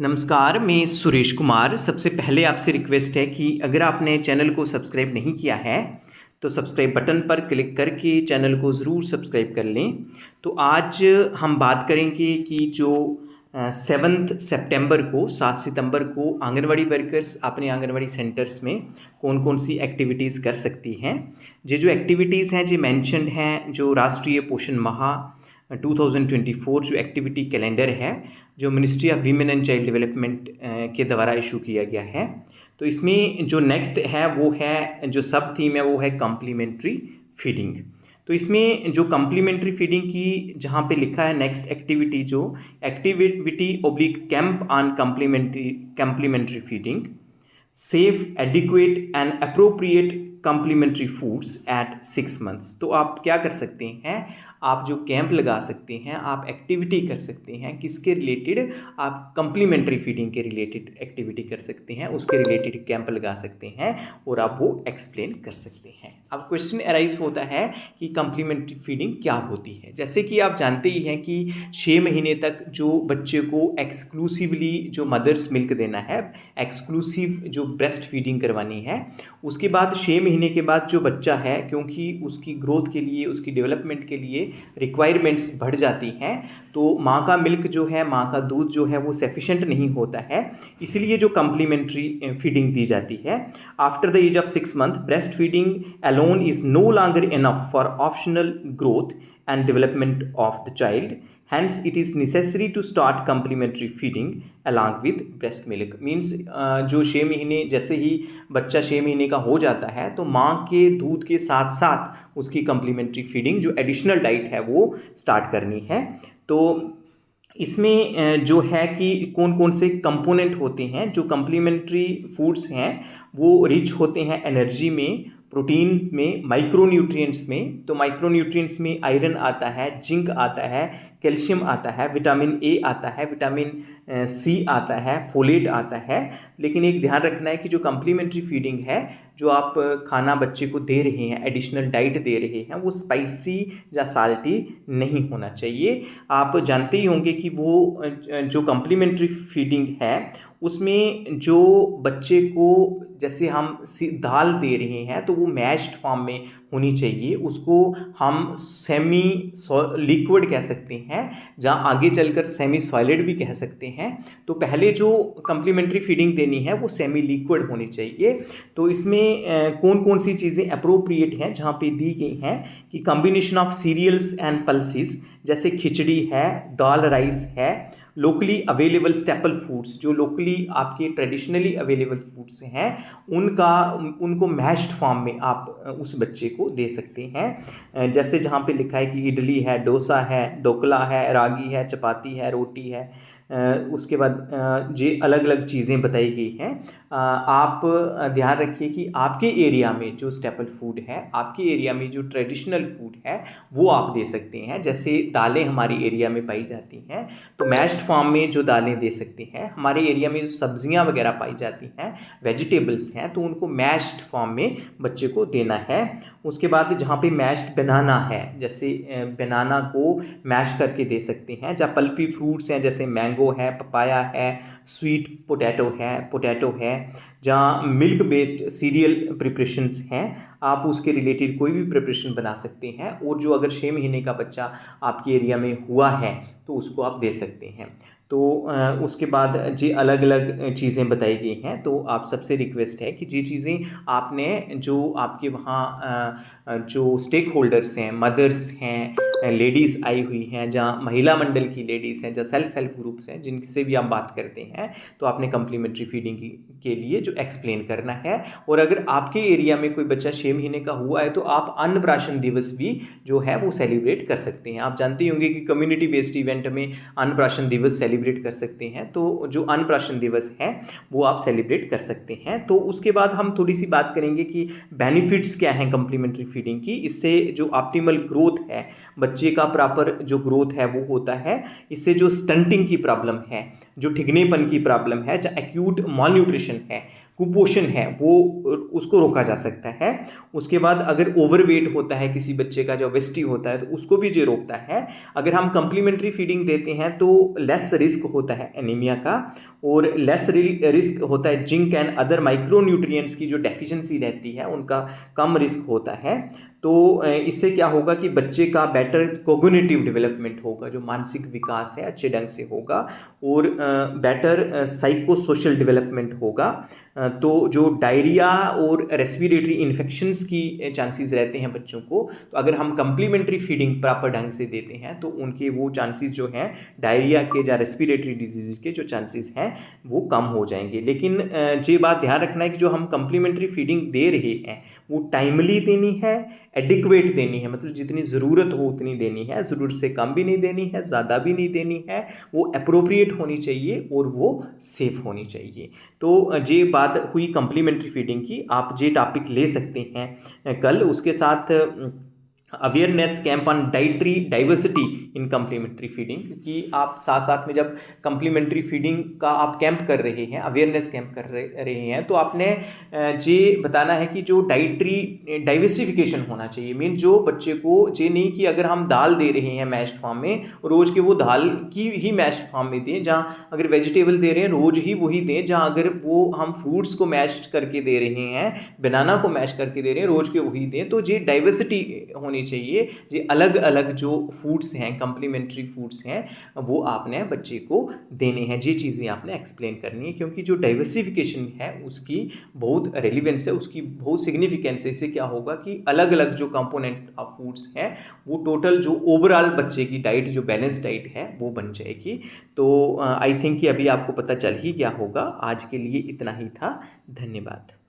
नमस्कार, मैं सुरेश कुमार। सबसे पहले आपसे रिक्वेस्ट है कि अगर आपने चैनल को सब्सक्राइब नहीं किया है तो सब्सक्राइब बटन पर क्लिक करके चैनल को ज़रूर सब्सक्राइब कर लें। तो आज हम बात करेंगे कि जो 7 सितंबर को 7 सितंबर को आंगनवाड़ी वर्कर्स अपने आंगनवाड़ी सेंटर्स में कौन कौन सी एक्टिविटीज़ कर सकती हैं। ये जो एक्टिविटीज़ हैं जो मैंशनड हैं, जो राष्ट्रीय पोषण माह 2024 जो एक्टिविटी कैलेंडर है जो ministry of women and child development के द्वारा इशू किया गया है। तो इसमें जो नेक्स्ट है वो है, जो सब थीम है वो है कम्प्लीमेंट्री फीडिंग। तो इसमें जो कम्प्लीमेंट्री फीडिंग की जहाँ पे लिखा है नेक्स्ट एक्टिविटी, जो activity oblique camp on complementary feeding, safe adequate and appropriate complementary foods at 6 months. तो आप क्या कर सकते हैं, आप जो कैंप लगा सकते हैं, आप एक्टिविटी कर सकते हैं किसके रिलेटेड, आप कम्प्लीमेंट्री फीडिंग के रिलेटेड एक्टिविटी कर सकते हैं, उसके रिलेटेड कैंप लगा सकते हैं और आप वो एक्सप्लेन कर सकते हैं। अब क्वेश्चन अराइज होता है कि कम्प्लीमेंट्री फीडिंग क्या होती है। जैसे कि आप जानते ही हैं कि 6 महीने तक जो बच्चे को एक्सक्लूसिवली जो मदर्स मिल्क देना है, एक्सक्लूसिव जो ब्रेस्ट फीडिंग करवानी है, उसके बाद 6 महीने के बाद जो बच्चा है, क्योंकि उसकी ग्रोथ के लिए, उसकी डेवलपमेंट के लिए रिक्वायरमेंट्स बढ़ जाती हैं, तो माँ का मिल्क जो है, माँ का दूध जो है वो सफिशेंट नहीं होता है, इसलिए जो कम्प्लीमेंट्री फीडिंग दी जाती है। After the age of 6 month breast feeding alone is no longer enough for optional growth and development of the child, hence it is necessary to start complementary feeding along with breast milk। means जो 6 महीने, जैसे ही बच्चा 6 महीने का हो जाता है तो माँ के दूध के साथ साथ उसकी कम्प्लीमेंट्री फीडिंग जो एडिशनल डाइट है वो स्टार्ट करनी है। तो इसमें जो है कि कौन कौन से कंपोनेंट होते हैं, जो कम्प्लीमेंट्री फूड्स हैं वो रिच होते हैं एनर्जी में, प्रोटीन में, माइक्रोन्यूट्रिएंट्स में। तो माइक्रोन्यूट्रिएंट्स में आयरन आता है, जिंक आता है, कैल्शियम आता है, विटामिन ए आता है, विटामिन सी आता है, फोलेट आता है। लेकिन एक ध्यान रखना है कि जो कम्प्लीमेंट्री फीडिंग है, जो आप खाना बच्चे को दे रहे हैं, एडिशनल डाइट दे रहे हैं, वो स्पाइसी या साल्टी नहीं होना चाहिए। आप जानते ही होंगे कि वो जो कम्प्लीमेंट्री फीडिंग है उसमें जो बच्चे को, जैसे हम दाल दे रहे हैं तो वो मैश्ड फॉर्म में होनी चाहिए, उसको हम सेमी लिक्विड कह सकते हैं, जहाँ आगे चलकर सेमी सॉलिड भी कह सकते हैं। तो पहले जो कम्प्लीमेंट्री फीडिंग देनी है वो सेमी लिक्विड होनी चाहिए। तो इसमें कौन कौन सी चीज़ें अप्रोप्रिएट हैं जहाँ पे दी गई हैं कि combination of cereals and pulses, जैसे खिचड़ी है, दाल राइस है, लोकली अवेलेबल स्टेपल फूड्स, जो लोकली आपके ट्रेडिशनली अवेलेबल फूड्स हैं उनको मैश्ड फॉर्म में आप उस बच्चे को दे सकते हैं। जैसे जहाँ पे लिखा है कि इडली है, डोसा है, ढोकला है, रागी है, चपाती है, रोटी है, उसके बाद ये अलग अलग चीज़ें बताई गई हैं। आप ध्यान रखिए कि आपके एरिया में जो स्टेपल फूड है, आपके एरिया में जो ट्रेडिशनल फूड है वो आप दे सकते हैं। जैसे दालें हमारी एरिया में पाई जाती हैं तो मैश्ड फॉर्म में जो दालें दे सकते हैं। हमारे एरिया में जो सब्जियां वगैरह पाई जाती हैं, वेजिटेबल्स हैं, तो उनको मैश्ड फॉर्म में बच्चे को देना है। उसके बाद जहाँ पे मैश्ड बनाना है, जैसे बनाना को मैश करके दे सकते हैं। जहाँ पल्पी फ्रूट्स हैं, जैसे मैंगो है, पपाया है, स्वीट पोटैटो है, जहाँ मिल्क बेस्ड सीरियल प्रिपरेशंस हैं, आप उसके रिलेटेड कोई भी प्रिपरेशन बना सकते हैं। और जो अगर 6 महीने का बच्चा आपके एरिया में हुआ है तो उसको आप दे सकते हैं। तो उसके बाद जी अलग अलग चीज़ें बताई गई हैं। तो आप सबसे रिक्वेस्ट है कि जी चीज़ें आपने, जो आपके वहाँ जो स्टेक होल्डर्स हैं, मदर्स हैं, लेडीज़ आई हुई हैं, जहाँ महिला मंडल की लेडीज़ हैं, जहाँ सेल्फ हेल्प ग्रुप्स हैं, जिनसे भी आप बात करते हैं, तो आपने कम्प्लीमेंट्री फीडिंग के लिए जो एक्सप्लेन करना है। और अगर आपके एरिया में कोई बच्चा 6 महीने का हुआ है तो आप अन्नप्राशन दिवस भी जो है वो सेलिब्रेट कर सकते हैं। आप जानते होंगे कि कम्युनिटी बेस्ड इवेंट में अन्नप्राशन दिवस सेलिब्रेट कर सकते हैं। तो जो अन्नप्राशन दिवस है वो आप सेलिब्रेट कर सकते हैं। तो उसके बाद हम थोड़ी सी बात करेंगे कि बेनिफिट्स क्या हैं कम्प्लीमेंट्री फीडिंग की। इससे जो ऑप्टिमल ग्रोथ है, बच्चे का प्रॉपर जो ग्रोथ है वो होता है। इससे जो स्टंटिंग की प्रॉब्लम है, जो ठिगनेपन की प्रॉब्लम है, जो एक्यूट मॉलन्यूट्रिशन है, कुपोषण है, वो उसको रोका जा सकता है। उसके बाद अगर ओवरवेट होता है किसी बच्चे का, जो ओबेसिटी होता है, तो उसको भी ये रोकता है। अगर हम कम्प्लीमेंट्री फीडिंग देते हैं तो लेस रिस्क होता है एनीमिया का। और लेस रिस्क होता है zinc and other micro nutrients की जो डेफिशिएंसी रहती है उनका कम रिस्क होता है। तो इससे क्या होगा कि बच्चे का बेटर कोग्निटिव डेवलपमेंट होगा, जो मानसिक विकास है अच्छे ढंग से होगा, और बेटर साइको सोशल डेवलपमेंट होगा। तो जो डायरिया और रेस्पिरेटरी इन्फेक्शंस की चांसेस रहते हैं बच्चों को, तो अगर हम कम्प्लीमेंट्री फीडिंग प्रॉपर ढंग से देते हैं तो उनके वो चांसेस जो हैं डायरिया के या रेस्पिरेटरी डिजीज़ के जो चांसेस हैं वो कम हो जाएंगे। लेकिन ये बात ध्यान रखना है कि जो हम कम्प्लीमेंट्री फीडिंग दे रहे हैं वो टाइमली देनी है, एडिक्वेट देनी है, मतलब जितनी ज़रूरत हो उतनी देनी है, ज़रूरत से कम भी नहीं देनी है, ज़्यादा भी नहीं देनी है, वो अप्रोप्रिएट होनी चाहिए और वो सेफ़ होनी चाहिए। तो ये बात हुई कम्प्लीमेंट्री फीडिंग की। आप ये टॉपिक ले सकते हैं कल। उसके साथ awareness camp on dietary diversity in complementary feeding, क्योंकि आप साथ साथ में जब कम्प्लीमेंट्री फीडिंग का आप कैंप कर रहे हैं, अवेयरनेस कैंप कर रहे हैं, तो आपने ये बताना है कि जो डाइटरी डाइवर्सिफिकेशन होना चाहिए। मीन जो बच्चे को ये नहीं कि अगर हम दाल दे रहे हैं मैश्ड फॉर्म में, रोज़ के वो दाल की ही मैश्ड फॉर्म में दें, जहाँ अगर वेजिटेबल दे रहे हैं रोज़ ही वही दें, जहाँ अगर वो हम फ्रूट्स को मैश करके दे रहे हैं, बनाना को मैश करके दे रहे हैं, रोज़ के वही दें। तो ये डाइवर्सिटी होनी चाहिए, ये अलग अलग जो फूड्स हैं, कम्प्लीमेंट्री फूड्स हैं, वो आपने बच्चे को देने हैं। ये चीज़ें आपने एक्सप्लेन करनी है, क्योंकि जो डाइवर्सिफिकेशन है उसकी बहुत रेलिवेंस है, उसकी बहुत सिग्निफिकेंस है। इससे क्या होगा कि अलग अलग जो कंपोनेंट ऑफ फूड्स हैं वो टोटल जो ओवरऑल बच्चे की डाइट, जो बैलेंस डाइट है, वो बन जाएगी। तो आई थिंक कि अभी आपको पता चल ही गया होगा। आज के लिए इतना ही था। धन्यवाद।